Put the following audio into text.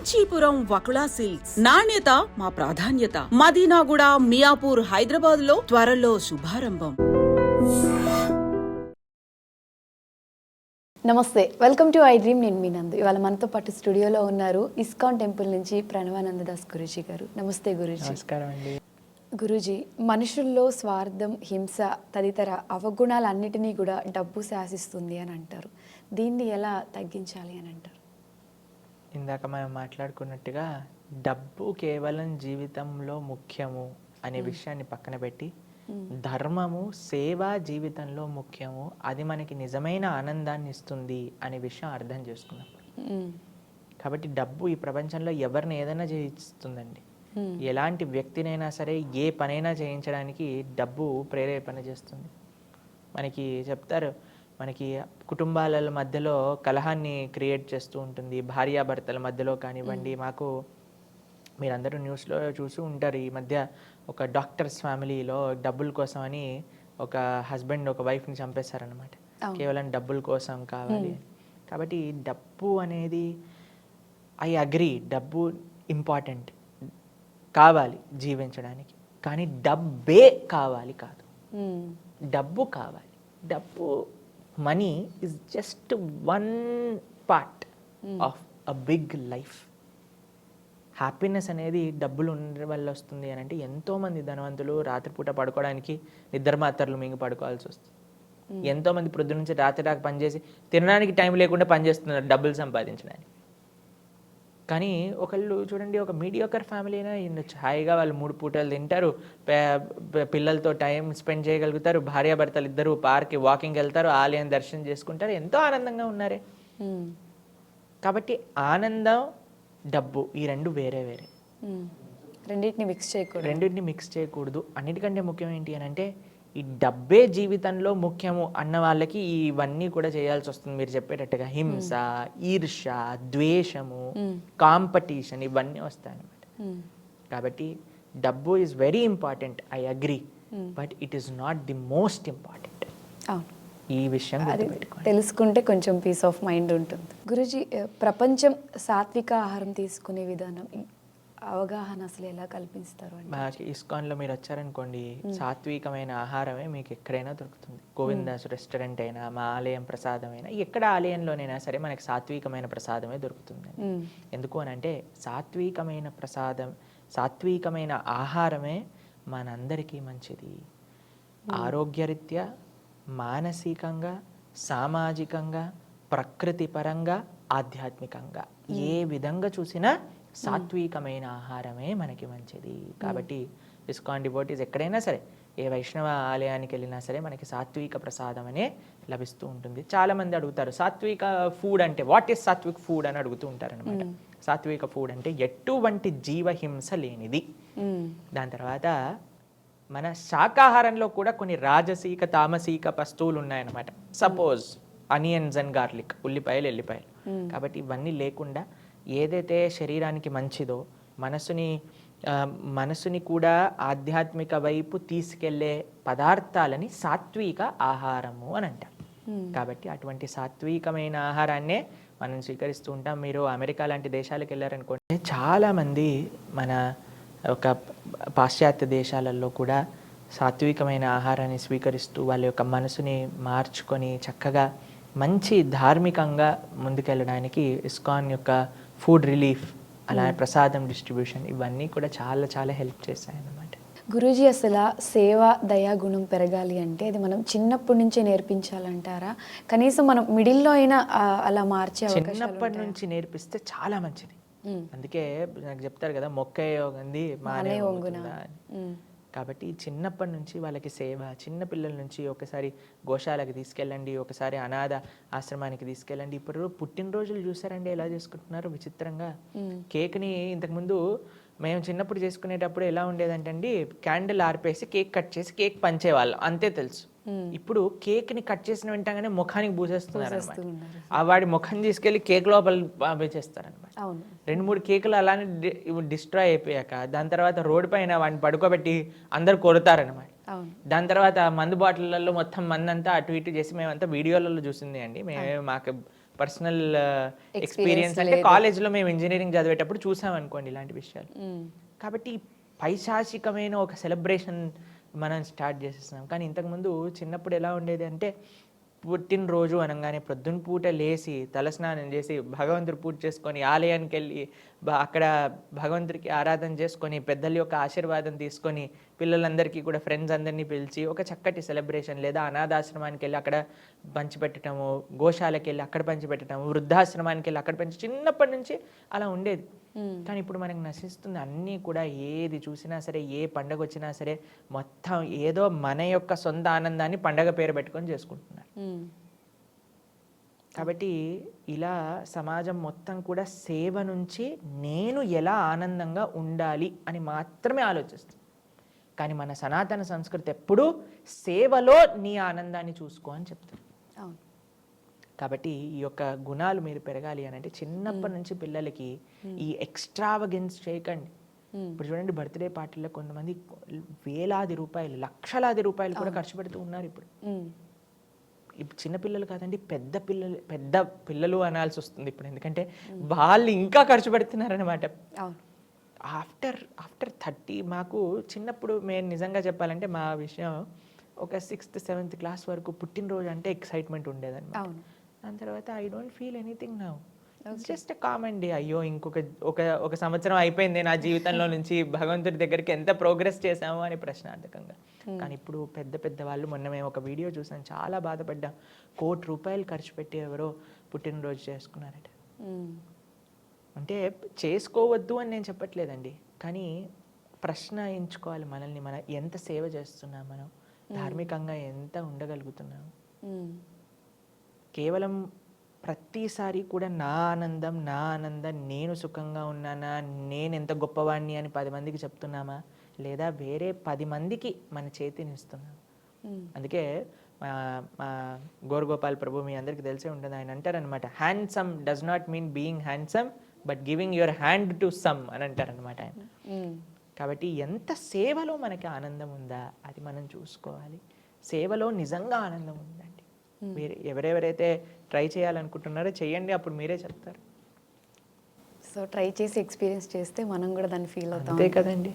Kanchipuram Vakula silks నాణ్యత మా ప్రాధాన్యత. మదీనాగూడ, మియాపూర్, హైదరాబాద్ లో త్వరలో శుభారంభం. నమస్తే, వెల్కమ్ టు ఐ డ్రీమ్. నేను మీ నందు. ఇవాళ మనతో పాటు స్టూడియోలో ఉన్నారు ఇస్కాన్ టెంపుల్ నుంచి ప్రణవానంద దాస్ గురూజీ గారు. నమస్తే గురూజీ. నమస్కారం అండి. గురూజీ, మనుషుల్లో స్వార్థం, హింస తదితర అవగుణాలన్నిటినీ కూడా డబ్బు శాసిస్తుంది అని అంటారు. దీన్ని ఎలా తగ్గించాలి అని అంటారు? ఇందాక మనం మాట్లాడుకున్నట్టుగా డబ్బు కేవలం జీవితంలో ముఖ్యము అనే విషయాన్ని పక్కన పెట్టి ధర్మము, సేవ జీవితంలో ముఖ్యము, అది మనకి నిజమైన ఆనందాన్ని ఇస్తుంది అనే విషయం అర్థం చేసుకున్నప్పుడు. కాబట్టి డబ్బు ఈ ప్రపంచంలో ఎవరిని ఏదైనా చేయిస్తుందండి. ఎలాంటి వ్యక్తినైనా సరే ఏ పనైనా చేయించడానికి డబ్బు ప్రేరేపణ చేస్తుంది. మనకి చెప్తారు, మనకి కుటుంబాల మధ్యలో కలహాన్ని క్రియేట్ చేస్తూ ఉంటుంది. భార్యాభర్తల మధ్యలో కానివ్వండి. మాకు మీరందరూ న్యూస్లో చూసి ఉంటారు, ఈ మధ్య ఒక డాక్టర్స్ ఫ్యామిలీలో డబ్బుల కోసం అని ఒక హస్బెండ్ ఒక వైఫ్ని చంపేశారనమాట. కేవలం డబ్బుల కోసం కావాలి. కాబట్టి డబ్బు అనేది, ఐ అగ్రీ, డబ్బు ఇంపార్టెంట్, కావాలి జీవించడానికి. కానీ డబ్బే కావాలి కాదు, డబ్బు కావాలి. డబ్బు, money is just one part of a big life. Happiness అనేది డబ్బులు ఉండడం వల్ల వస్తుంది అని అంటే, ఎంతోమంది ధనవంతులు రాత్రిపూట పడుకోవడానికి నిద్ర మాత్రలు మింగి పడుకోవాల్సి వస్తుంది. ఎంతోమంది ప్రొద్దు నుంచి రాత్రి దాకా పనిచేసి తినడానికి టైం లేకుండా పనిచేస్తున్నారు డబ్బులు సంపాదించడానికి. కానీ ఒకళ్ళు చూడండి, ఒక మీడియోకర్ ఫ్యామిలీ అయినా ఉండొచ్చు, హాయిగా వాళ్ళు 3 పూటలు తింటారు, పిల్లలతో టైం స్పెండ్ చేయగలుగుతారు, భార్యాభర్తలు ఇద్దరు పార్క్కి వాకింగ్ వెళ్తారు, ఆలయం దర్శనం చేసుకుంటారు, ఎంతో ఆనందంగా ఉన్నారే. కాబట్టి ఆనందం, డబ్బు, ఈ రెండు వేరే వేరే, రెండింటిని మిక్స్ చేయకూడదు. అన్నిటికంటే ముఖ్యం ఏంటి అని అంటే, ఈ డబ్బే జీవితంలో ముఖ్యము అన్న వాళ్ళకి ఇవన్నీ కూడా చేయాల్సి వస్తుంది. మీరు చెప్పేటట్టుగా హింస, ఈర్ష, ద్వేషము, కాంపిటీషన్, ఇవన్నీ వస్తాయి అన్నమాట. కాబట్టి డబ్బు is very important, I agree, but it is not the most important. ఈ విషయం తెలుసుకుంటే కొంచెం పీస్ ఆఫ్ మైండ్ ఉంటుంది. గురూజీ, ప్రపంచం సాత్విక ఆహారం తీసుకునే విధానం, అవగాహన అసలు ఎలా కల్పిస్తారు? ఇస్కాన్లో మీరు వచ్చారనుకోండి, సాత్వికమైన ఆహారమే మీకు ఎక్కడైనా దొరుకుతుంది. గోవిందాస్ రెస్టారెంట్ అయినా, మా ఆలయం ప్రసాదం అయినా, ఎక్కడ ఆలయంలోనైనా సరే మనకి సాత్వికమైన ప్రసాదమే దొరుకుతుంది. ఎందుకు అని అంటే, సాత్వికమైన ప్రసాదం, సాత్వికమైన ఆహారమే మనందరికీ మంచిది. ఆరోగ్యరీత్యా, మానసికంగా, సామాజికంగా, ప్రకృతిపరంగా, ఆధ్యాత్మికంగా, ఏ విధంగా చూసినా సాత్వికమైన ఆహారమే మనకి మంచిది. కాబట్టి ఇస్కాన్ డివోటీస్ ఎక్కడైనా సరే, ఏ వైష్ణవ ఆలయానికి వెళ్ళినా సరే మనకి సాత్విక ప్రసాదం అనే లభిస్తూ ఉంటుంది. చాలామంది అడుగుతారు, సాత్విక ఫుడ్ అంటే వాట్ ఈస్ సాత్విక్ ఫుడ్ అని అడుగుతూ ఉంటారు అనమాట. సాత్విక ఫుడ్ అంటే ఎటువంటి జీవహింస లేనిది. దాని తర్వాత మన శాకాహారంలో కూడా కొన్ని రాజసీక, తామసీక వస్తువులు ఉన్నాయన్నమాట. సపోజ్ ఆనియన్స్ అండ్ గార్లిక్, ఉల్లిపాయలు, ఎల్లిపాయలు. కాబట్టి ఇవన్నీ లేకుండా ఏదైతే శరీరానికి మంచిదో, మనసుని కూడా ఆధ్యాత్మిక వైపు తీసుకెళ్లే పదార్థాలని సాత్విక ఆహారము అని అంటారు. కాబట్టి అటువంటి సాత్వికమైన ఆహారాన్నే మనం స్వీకరిస్తూ ఉంటాం. మీరు అమెరికా లాంటి దేశాలకు వెళ్ళారనుకోండి, చాలామంది మన ఒక పాశ్చాత్య దేశాలలో కూడా సాత్వికమైన ఆహారాన్ని స్వీకరిస్తూ వాళ్ళ యొక్క మనసుని మార్చుకొని చక్కగా మంచి ధార్మికంగా ముందుకెళ్ళడానికి ఇస్కాన్ యొక్క ఫుడ్ రిలీఫ్, అలా ప్రసాదం డిస్ట్రిబ్యూషన్, ఇవన్నీ కూడా చాలా చాలా హెల్ప్ చేశాయి అన్నమాట. గురూజీ, అసలు సేవ, దయాగుణం పెరగాలి అంటే అది మనం చిన్నప్పటి నుంచే నేర్పించాలంటారా? కనీసం మనం మిడిల్లో అయినా అలా మార్చే చిన్నప్పటి నుంచి నేర్పిస్తే చాలా మంచిది. అందుకే నాకు చెప్తారు కదా, మొక్కే యోగంది మానే వంగుతుందా. కాబట్టి చిన్నప్పటి నుంచి వాళ్ళకి సేవ, చిన్న పిల్లల నుంచి ఒకసారి గోశాలకు తీసుకెళ్ళండి, ఒకసారి అనాథ ఆశ్రమానికి తీసుకెళ్ళండి. ఇప్పుడు పుట్టినరోజులు చూసారండి ఎలా చేసుకుంటున్నారు విచిత్రంగా. కేక్ని ఇంతకుముందు మేము చిన్నప్పుడు చేసుకునేటప్పుడు ఎలా ఉండేదంటే అండి, క్యాండిల్ ఆర్పేసి కేక్ కట్ చేసి కేక్ పంచేవాళ్ళం, అంతే తెలుసు. ఇప్పుడు కేక్ని కట్ చేసిన వెంటనే ముఖానికి పూసేస్తున్నారు అనమాట. ఆ వాడి ముఖం తీసుకెళ్ళి కేక్ లోపల పంపించేస్తారు అనమాట. 2-3 కేకులు అలానే డిస్ట్రాయ్ అయిపోయాక దాని తర్వాత రోడ్డు పైన వాడిని పడుకోబెట్టి అందరు కొడతారనమాట. దాని తర్వాత మందు బాటిళ్లలో మొత్తం మందంతా అటు ఇటు చేసి మేమంతా వీడియోలలో చూసింది అండి. మాకు పర్సనల్ ఎక్స్పీరియన్స్ అంటే కాలేజ్లో మేము ఇంజనీరింగ్ చదివేటప్పుడు చూసామనుకోండి ఇలాంటి విషయాలు. కాబట్టి పైశాచికమైన ఒక సెలబ్రేషన్ మనం స్టార్ట్ చేసేస్తున్నాం. కానీ ఇంతకుముందు చిన్నప్పుడు ఎలా ఉండేది అంటే పుట్టినరోజు అనగానే ప్రొద్దున పూట లేచి తలస్నానం చేసి భగవంతుడు పూజ చేసుకొని ఆలయానికి వెళ్ళి అక్కడ భగవంతుడికి ఆరాధన చేసుకొని పెద్దల యొక్క ఆశీర్వాదం తీసుకొని పిల్లలందరికీ కూడా ఫ్రెండ్స్ అందరినీ పిలిచి ఒక చక్కటి సెలబ్రేషన్, లేదా అనాథాశ్రమానికి వెళ్ళి అక్కడ పంచిపెట్టడము, గోశాలకి వెళ్ళి అక్కడ పంచిపెట్టడము, వృద్ధాశ్రమానికి వెళ్ళి అక్కడ చిన్నప్పటి నుంచి అలా ఉండేది. కానీ ఇప్పుడు మనకు నశిస్తుంది అన్నీ కూడా. ఏది చూసినా సరే, ఏ పండగ వచ్చినా సరే మొత్తం ఏదో మన యొక్క సొంత ఆనందాన్ని పండగ పేరు పెట్టుకొని చేసుకుంటున్నారు. కాబట్టి ఇలా సమాజం మొత్తం కూడా సేవ నుంచి నేను ఎలా ఆనందంగా ఉండాలి అని మాత్రమే ఆలోచిస్తుంది. కానీ మన సనాతన సంస్కృతి ఎప్పుడూ సేవలో నీ ఆనందాన్ని చూసుకో అని చెప్తుంది. కాబట్టి ఈ యొక్క గుణాలు మీరు పెరగాలి అని అంటే చిన్నప్పటి నుంచి పిల్లలకి ఈ ఎక్స్ట్రావగెన్స్ చేయకండి. ఇప్పుడు చూడండి, బర్త్డే పార్టీలో కొంతమంది వేలాది రూపాయలు, లక్షలాది రూపాయలు కూడా ఖర్చు పెడుతూ ఉన్నారు. ఇప్పుడు చిన్నపిల్లలు కాదండి, పెద్ద పిల్లలు అనాల్సి వస్తుంది ఇప్పుడు. ఎందుకంటే వాళ్ళు ఇంకా ఖర్చు పెడుతున్నారనమాట. ఆఫ్టర్ 30 మాకు చిన్నప్పుడు మేము నిజంగా చెప్పాలంటే మా విషయం ఒక 6th 7th క్లాస్ వరకు పుట్టినరోజు అంటే ఎక్సైట్మెంట్ ఉండేదన్నమాట. దాని తర్వాత I don't feel anything now. Just common day. అయ్యో ఒక సంవత్సరం అయిపోయింది నా జీవితంలో నుంచి, భగవంతుడి దగ్గరికి ఎంత ప్రోగ్రెస్ చేశాము అని ప్రశ్నార్థకంగా. కానీ ఇప్పుడు పెద్ద వాళ్ళు, మొన్న మేము ఒక వీడియో చూసాం, చాలా బాధపడ్డాం. ₹1 కోటి ఖర్చు పెట్టి ఎవరో పుట్టినరోజు చేసుకున్నారట. అంటే చేసుకోవద్దు అని నేను చెప్పట్లేదండి, కానీ ప్రశ్నించుకోవాలి మనల్ని. మనం ఎంత సేవ చేస్తున్నాం, మనం ధార్మికంగా ఎంత ఉండగలుగుతున్నాము. కేవలం ప్రతిసారి కూడా నా ఆనందం, నేను సుఖంగా ఉన్నానా, నేను ఎంత గొప్పవాడిని అని 10 మందికి చెప్తున్నామా, లేదా వేరే 10 మందికి మన చేతిని ఇస్తున్నాం. అందుకే మా గోరగోపాల్ ప్రభు మీ అందరికీ తెలిసే ఉంటుంది, ఆయన అంటారనమాట, handsome does not mean being handsome but giving your hand to some అని అంటారనమాట ఆయన. కాబట్టి ఎంత సేవలో మనకి ఆనందం ఉందా అది మనం చూసుకోవాలి. సేవలో నిజంగా ఆనందం ఉందండి. మీరు ఎవరెవరైతే ట్రై చేయాలనుకుంటున్నారో చేయండి, అప్పుడు మీరే చెప్తారు. సో ట్రై చేసి ఎక్స్పీరియన్స్ చేస్తే మనం కూడా దాన్ని ఫీల్ అవుతాం. అంతే కదండి.